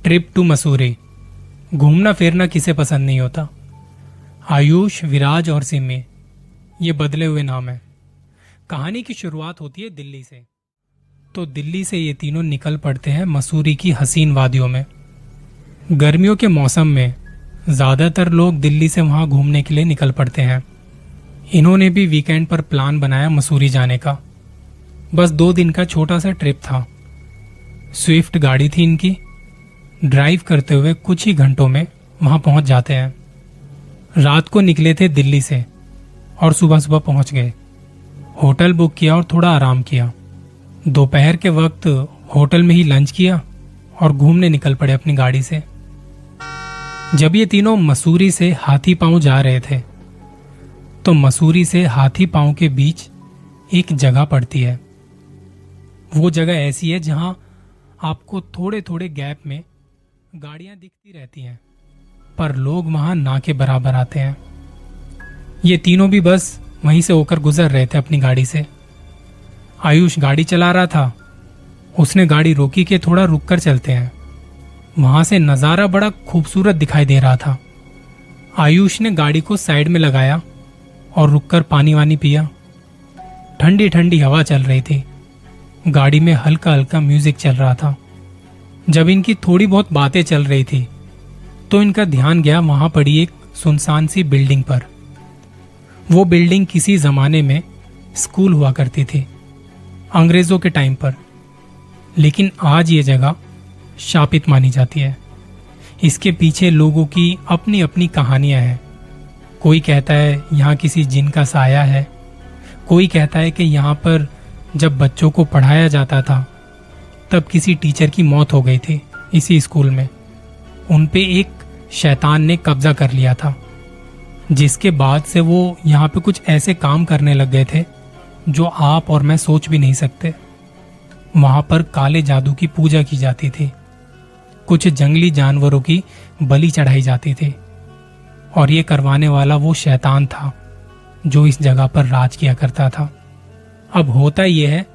Trip to Mussoorie. घूमना फिरना किसे पसंद नहीं होता। आयुष, विराज और सिमी ये बदले हुए नाम हैं। कहानी की शुरुआत होती है दिल्ली से। तो दिल्ली से ये तीनों निकल पड़ते हैं मसूरी की हसीन वादियों में। गर्मियों के मौसम में ज़्यादातर लोग दिल्ली से वहाँ घूमने के लिए निकल पड़ते हैं। इन्होंने भी वीकेंड पर प्लान बनाया मसूरी जाने का। बस 2 दिन का छोटा सा ट्रिप था। स्विफ्ट गाड़ी थी इनकी। ड्राइव करते हुए कुछ ही घंटों में वहां पहुंच जाते हैं। रात को निकले थे दिल्ली से और सुबह सुबह पहुंच गए। होटल बुक किया और थोड़ा आराम किया। दोपहर के वक्त होटल में ही लंच किया और घूमने निकल पड़े अपनी गाड़ी से। जब ये तीनों मसूरी से हाथी पांव जा रहे थे तो मसूरी से हाथी पांव के बीच एक जगह पड़ती है। वो जगह ऐसी है जहां आपको थोड़े थोड़े गैप में गाड़ियां दिखती रहती हैं, पर लोग वहां ना के बराबर आते हैं। ये तीनों भी बस वहीं से होकर गुजर रहे थे अपनी गाड़ी से। आयुष गाड़ी चला रहा था। उसने गाड़ी रोकी कि थोड़ा रुक कर चलते हैं। वहां से नज़ारा बड़ा खूबसूरत दिखाई दे रहा था। आयुष ने गाड़ी को साइड में लगाया और रुककर पानी वानी पिया। ठंडी ठंडी हवा चल रही थी। गाड़ी में हल्का हल्का म्यूजिक चल रहा था। जब इनकी थोड़ी बहुत बातें चल रही थी तो इनका ध्यान गया वहां पड़ी एक सुनसान सी बिल्डिंग पर। वो बिल्डिंग किसी जमाने में स्कूल हुआ करती थी, अंग्रेजों के टाइम पर। लेकिन आज ये जगह शापित मानी जाती है। इसके पीछे लोगों की अपनी अपनी कहानियां हैं। कोई कहता है यहाँ किसी जिन का साया है। कोई कहता है कि यहाँ पर जब बच्चों को पढ़ाया जाता था तब किसी टीचर की मौत हो गई थी इसी स्कूल में। उन पे एक शैतान ने कब्जा कर लिया था, जिसके बाद से वो यहाँ पे कुछ ऐसे काम करने लग गए थे जो आप और मैं सोच भी नहीं सकते। वहां पर काले जादू की पूजा की जाती थी। कुछ जंगली जानवरों की बलि चढ़ाई जाती थी। और ये करवाने वाला वो शैतान था जो इस जगह पर राज किया करता था। अब होता यह है,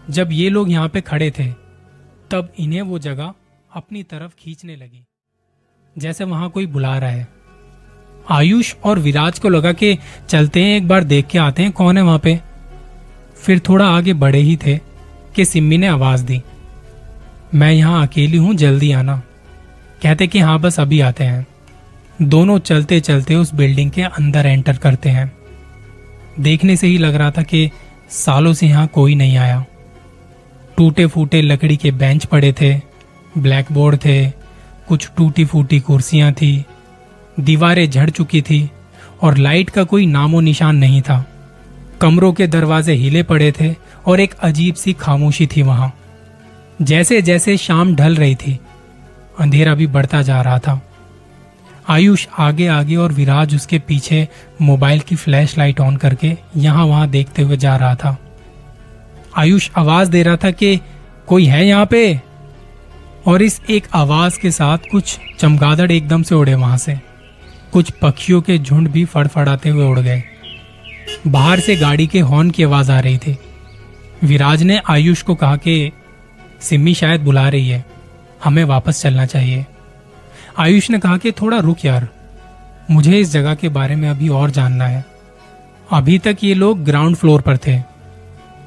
जब ये लोग यहाँ पे खड़े थे तब इन्हें वो जगह अपनी तरफ खींचने लगी, जैसे वहां कोई बुला रहा है। आयुष और विराज को लगा कि चलते हैं, एक बार देख के आते हैं कौन है वहां पे। फिर थोड़ा आगे बढ़े ही थे कि सिम्मी ने आवाज दी, मैं यहाँ अकेली हूं, जल्दी आना। कहते कि हाँ बस अभी आते हैं। दोनों चलते चलते उस बिल्डिंग के अंदर एंटर करते हैं। देखने से ही लग रहा था कि सालों से यहाँ कोई नहीं आया। टूटे फूटे लकड़ी के बेंच पड़े थे, ब्लैक बोर्ड थे, कुछ टूटी फूटी कुर्सियां थी, दीवारें झड़ चुकी थी और लाइट का कोई नामो निशान नहीं था। कमरों के दरवाजे हिले पड़े थे और एक अजीब सी खामोशी थी वहां। जैसे जैसे शाम ढल रही थी अंधेरा भी बढ़ता जा रहा था। आयुष आगे आगे और विराज उसके पीछे मोबाइल की फ्लैश लाइट ऑन करके यहां वहां देखते हुए जा रहा था। आयुष आवाज दे रहा था कि कोई है यहाँ पे। और इस एक आवाज के साथ कुछ चमगादड़ एकदम से उड़े वहां से। कुछ पक्षियों के झुंड भी फड़फड़ाते हुए उड़ गए। बाहर से गाड़ी के हॉर्न की आवाज आ रही थी। विराज ने आयुष को कहा कि सिम्मी शायद बुला रही है, हमें वापस चलना चाहिए। आयुष ने कहा कि थोड़ा रुक यार, मुझे इस जगह के बारे में अभी और जानना है। अभी तक ये लोग ग्राउंड फ्लोर पर थे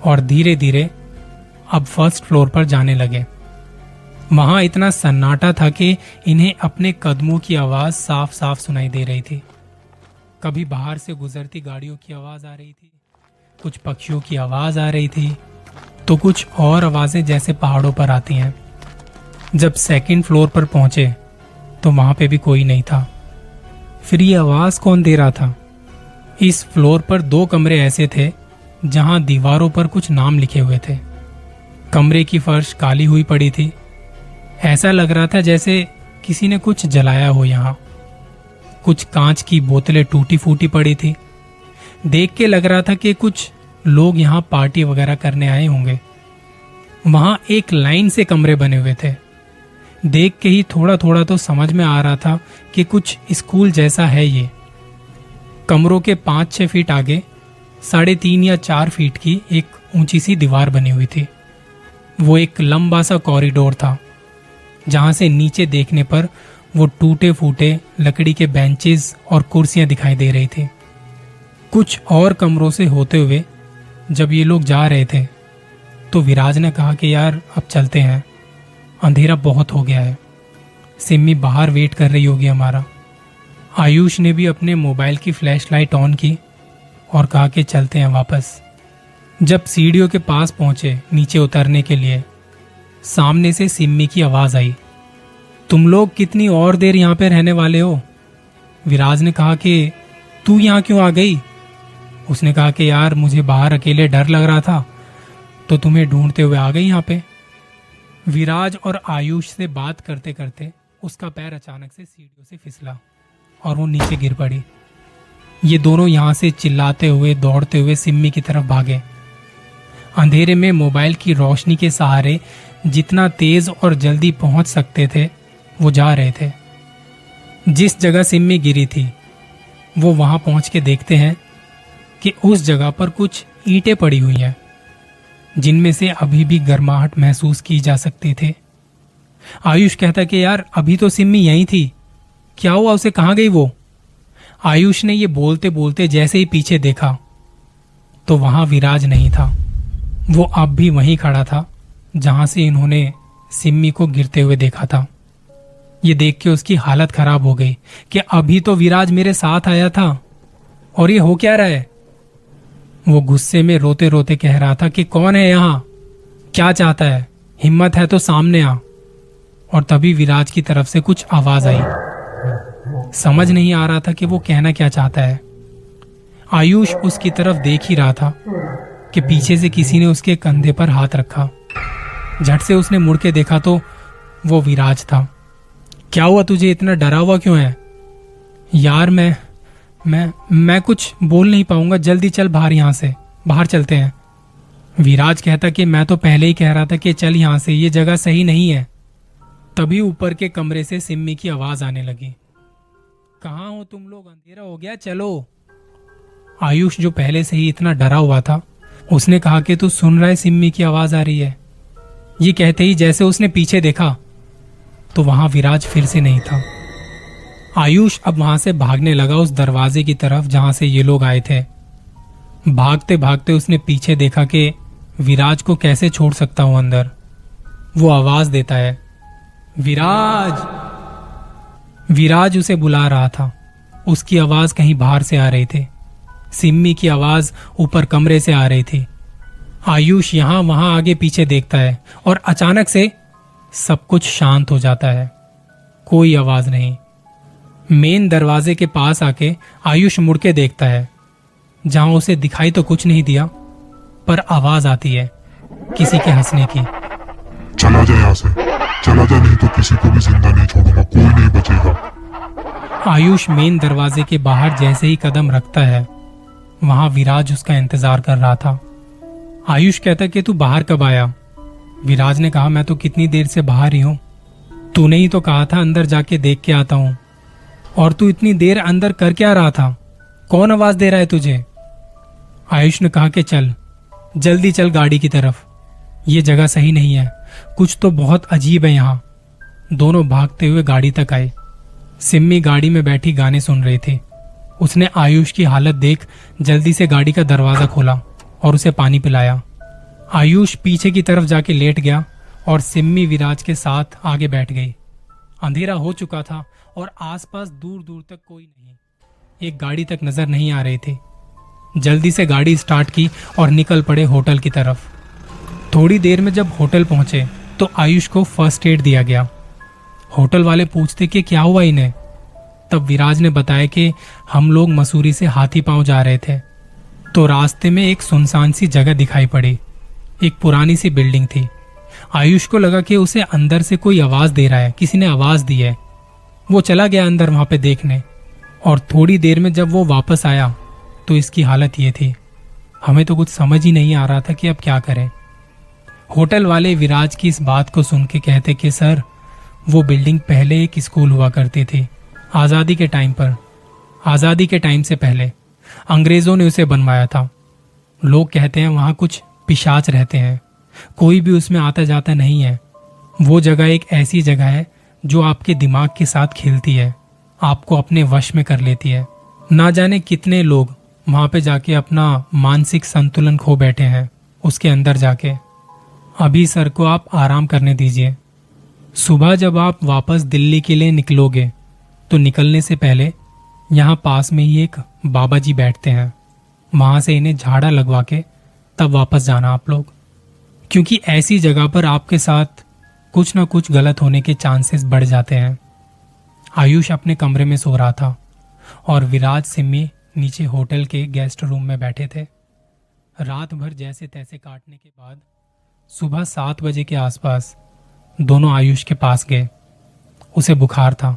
और धीरे धीरे अब फर्स्ट फ्लोर पर जाने लगे। वहां इतना सन्नाटा था कि इन्हें अपने कदमों की आवाज साफ साफ सुनाई दे रही थी। कभी बाहर से गुजरती गाड़ियों की आवाज आ रही थी, कुछ पक्षियों की आवाज आ रही थी, तो कुछ और आवाजें जैसे पहाड़ों पर आती हैं। जब सेकंड फ्लोर पर पहुंचे तो वहां पे भी कोई नहीं था। फिर ये आवाज कौन दे रहा था? इस फ्लोर पर 2 कमरे ऐसे थे जहां दीवारों पर कुछ नाम लिखे हुए थे। कमरे की फर्श काली हुई पड़ी थी। ऐसा लग रहा था जैसे किसी ने कुछ जलाया हो। यहाँ कुछ कांच की बोतलें टूटी फूटी पड़ी थी। देख के लग रहा था कि कुछ लोग यहाँ पार्टी वगैरह करने आए होंगे। वहां एक लाइन से कमरे बने हुए थे। देख के ही थोड़ा थोड़ा तो समझ में आ रहा था कि कुछ स्कूल जैसा है ये। कमरों के 5-6 फीट आगे 3.5 या 4 फीट की एक ऊंची सी दीवार बनी हुई थी। वो एक लंबा सा कॉरिडोर था। जहां से नीचे देखने पर वो टूटे फूटे लकड़ी के बेंचेस और कुर्सियां दिखाई दे रही थी। कुछ और कमरों से होते हुए जब ये लोग जा रहे थे तो विराज ने कहा कि यार अब चलते हैं, अंधेरा बहुत हो गया है, सिम्मी बाहर वेट कर रही होगी हमारा। आयुष ने भी अपने मोबाइल की फ्लैशलाइट ऑन की और कहा कि चलते हैं वापस। जब सीढ़ियों के पास पहुंचे नीचे उतरने के लिए, सामने से सिम्मी की आवाज आई, तुम लोग कितनी और देर यहाँ पे रहने वाले हो? विराज ने कहा कि तू यहाँ क्यों आ गई? उसने कहा कि यार मुझे बाहर अकेले डर लग रहा था तो तुम्हें ढूंढते हुए आ गई यहाँ पे। विराज और आयुष से बात करते करते उसका पैर अचानक से सीढ़ियों से फिसला और वो नीचे गिर पड़ी। ये दोनों यहाँ से चिल्लाते हुए दौड़ते हुए सिम्मी की तरफ भागे। अंधेरे में मोबाइल की रोशनी के सहारे जितना तेज और जल्दी पहुंच सकते थे वो जा रहे थे। जिस जगह सिम्मी गिरी थी वो वहां पहुंच के देखते हैं कि उस जगह पर कुछ ईंटें पड़ी हुई हैं जिनमें से अभी भी गर्माहट महसूस की जा सकती थी। आयुष कहता कि यार अभी तो सिम्मी यहीं थी, क्या हुआ, उसे कहाँ गई वो? आयुष ने ये बोलते बोलते जैसे ही पीछे देखा तो वहां विराज नहीं था। वो अब भी वहीं खड़ा था जहां से इन्होंने सिम्मी को गिरते हुए देखा था। ये देख के उसकी हालत खराब हो गई कि अभी तो विराज मेरे साथ आया था और ये हो क्या रहा है। वो गुस्से में रोते रोते कह रहा था कि कौन है यहाँ, क्या चाहता है, हिम्मत है तो सामने आ। और तभी विराज की तरफ से कुछ आवाज आई। समझ नहीं आ रहा था कि वो कहना क्या चाहता है। आयुष उसकी तरफ देख ही रहा था कि पीछे से किसी ने उसके कंधे पर हाथ रखा। झट से उसने मुड़ के देखा तो वो विराज था। क्या हुआ, तुझे इतना डरा हुआ क्यों है? यार मैं कुछ बोल नहीं पाऊंगा, जल्दी चल बाहर, यहां से बाहर चलते हैं। विराज कहता कि मैं तो पहले ही कह रहा था कि चल यहां से, ये जगह सही नहीं है। तभी ऊपर के कमरे से सिम्मी की आवाज आने लगी, कहाँ हो तुम लोग, अंधेरा हो गया, चलो। आयुष जो पहले से ही इतना डरा हुआ था उसने कहा कि तू सुन रहा है, सिम्मी की आवाज आ रही है। ये कहते ही जैसे उसने पीछे देखा तो वहां विराज फिर से नहीं था। आयुष अब वहां से भागने लगा उस दरवाजे की तरफ जहां से ये लोग आए थे। भागते भागते उसने पीछे देखा कि विराज को कैसे छोड़ सकता हूं अंदर। वो आवाज देता है, विराज। विराज उसे बुला रहा था। उसकी आवाज कहीं बाहर से आ रही थी। सिम्मी की आवाज ऊपर कमरे से आ रही थी। आयुष यहां वहां आगे पीछे देखता है और अचानक से सब कुछ शांत हो जाता है, कोई आवाज नहीं। मेन दरवाजे के पास आके आयुष मुड़ के देखता है, जहां उसे दिखाई तो कुछ नहीं दिया पर आवाज आती है किसी के हंसने की। चला जा यहाँ से, चला जा, नहीं तो किसी को भी जिंदा नहीं छोड़ूंगा, कोई नहीं बचेगा। आयुष मेन दरवाजे के बाहर जैसे ही कदम रखता है वहां विराज उसका इंतजार कर रहा था। आयुष कहता कि तू बाहर कब आया? विराज ने कहा, मैं तो कितनी देर से बाहर ही हूं, तूने ही तो कहा था अंदर जाके देख के आता हूं। और तू इतनी देर अंदर कर क्या रहा था? कौन आवाज दे रहा है तुझे? आयुष ने कहा कि चल, जल्दी चल गाड़ी की तरफ, ये जगह सही नहीं है, कुछ तो बहुत अजीब है यहाँ। दोनों भागते हुए गाड़ी तक आए। सिम्मी गाड़ी में बैठी गाने सुन रही थी। उसने आयुष की हालत देख जल्दी से गाड़ी का दरवाजा खोला और उसे पानी पिलाया। आयुष पीछे की तरफ जाके लेट गया और सिम्मी विराज के साथ आगे बैठ गई। अंधेरा हो चुका था और आसपास दूर दूर तक कोई नहीं, एक गाड़ी तक नजर नहीं आ रही थी। जल्दी से गाड़ी स्टार्ट की और निकल पड़े होटल की तरफ। थोड़ी देर में जब होटल पहुंचे तो आयुष को फर्स्ट एड दिया गया। होटल वाले पूछते कि क्या हुआ इन्हें। तब विराज ने बताया कि हम लोग मसूरी से हाथी पांव जा रहे थे तो रास्ते में एक सुनसान सी जगह दिखाई पड़ी। एक पुरानी सी बिल्डिंग थी। आयुष को लगा कि उसे अंदर से कोई आवाज दे रहा है, किसी ने आवाज दी है। वो चला गया अंदर वहां पे देखने और थोड़ी देर में जब वो वापस आया तो इसकी हालत ये थी। हमें तो कुछ समझ ही नहीं आ रहा था कि अब क्या करें। होटल वाले विराज की इस बात को सुन के कहते कि सर, वो बिल्डिंग पहले एक स्कूल हुआ करती थी, आज़ादी के टाइम पर, आज़ादी के टाइम से पहले अंग्रेजों ने उसे बनवाया था। लोग कहते हैं वहां कुछ पिशाच रहते हैं, कोई भी उसमें आता जाता नहीं है, वो जगह एक ऐसी जगह है जो आपके दिमाग के साथ खेलती है, आपको अपने वश में कर लेती है। ना जाने कितने लोग वहां पे जाके अपना मानसिक संतुलन खो बैठे हैं उसके अंदर जाके। अभी सर को आप आराम करने दीजिए। सुबह जब आप वापस दिल्ली के लिए निकलोगे तो निकलने से पहले यहाँ पास में ही एक बाबा जी बैठते हैं, वहां से इन्हें झाड़ा लगवा के तब वापस जाना आप लोग, क्योंकि ऐसी जगह पर आपके साथ कुछ ना कुछ गलत होने के चांसेस बढ़ जाते हैं। आयुष अपने कमरे में सो रहा था और विराज सिम्मी नीचे होटल के गेस्ट रूम में बैठे थे। रात भर जैसे तैसे काटने के बाद सुबह 7 बजे के आसपास दोनों आयुष के पास गए। उसे बुखार था।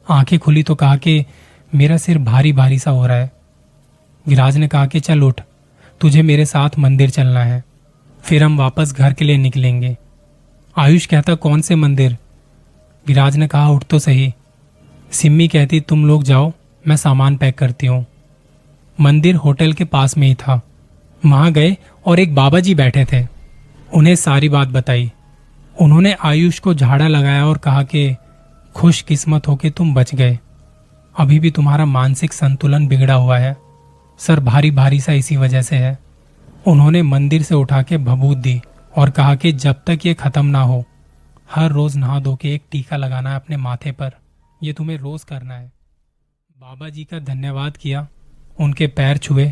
आंखें खुली तो कहा कि मेरा सिर भारी भारी सा हो रहा है। विराज ने कहा कि चल उठ, तुझे मेरे साथ मंदिर चलना है, फिर हम वापस घर के लिए निकलेंगे। आयुष कहता कौन से मंदिर? विराज ने कहा उठ तो सही। सिम्मी कहती तुम लोग जाओ, मैं सामान पैक करती हूँ। मंदिर होटल के पास में ही था। वहां गए और एक बाबा जी बैठे थे। उन्हें सारी बात बताई। उन्होंने आयुष को झाड़ा लगाया और कहा कि खुशकिस्मत हो के तुम बच गए, अभी भी तुम्हारा मानसिक संतुलन बिगड़ा हुआ है, सर भारी भारी सा इसी वजह से है। उन्होंने मंदिर से उठा के भभूत दी और कहा कि जब तक ये खत्म ना हो हर रोज नहा धो के एक टीका लगाना है अपने माथे पर, ये तुम्हें रोज करना है। बाबा जी का धन्यवाद किया, उनके पैर छुए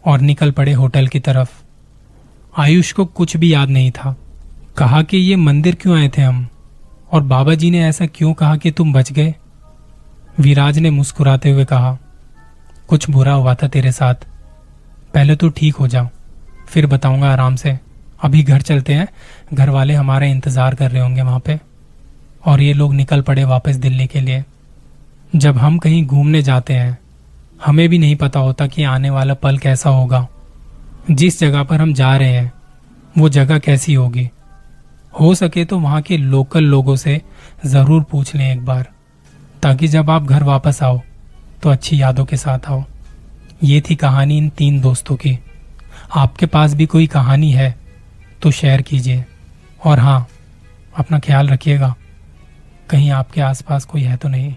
और निकल पड़े होटल की तरफ। आयुष को कुछ भी याद नहीं था। कहा कि ये मंदिर क्यों आए थे हम, और बाबा जी ने ऐसा क्यों कहा कि तुम बच गए। विराज ने मुस्कुराते हुए कहा कुछ बुरा हुआ था तेरे साथ, पहले तो ठीक हो जाओ फिर बताऊंगा आराम से। अभी घर चलते हैं, घर वाले हमारे इंतजार कर रहे होंगे वहां पे। और ये लोग निकल पड़े वापस दिल्ली के लिए। जब हम कहीं घूमने जाते हैं हमें भी नहीं पता होता कि आने वाला पल कैसा होगा, जिस जगह पर हम जा रहे हैं वो जगह कैसी होगी। हो सके तो वहां के लोकल लोगों से जरूर पूछ लें एक बार, ताकि जब आप घर वापस आओ तो अच्छी यादों के साथ आओ। ये थी कहानी इन 3 दोस्तों की। आपके पास भी कोई कहानी है तो शेयर कीजिए। और हाँ, अपना ख्याल रखिएगा, कहीं आपके आसपास कोई है तो नहीं।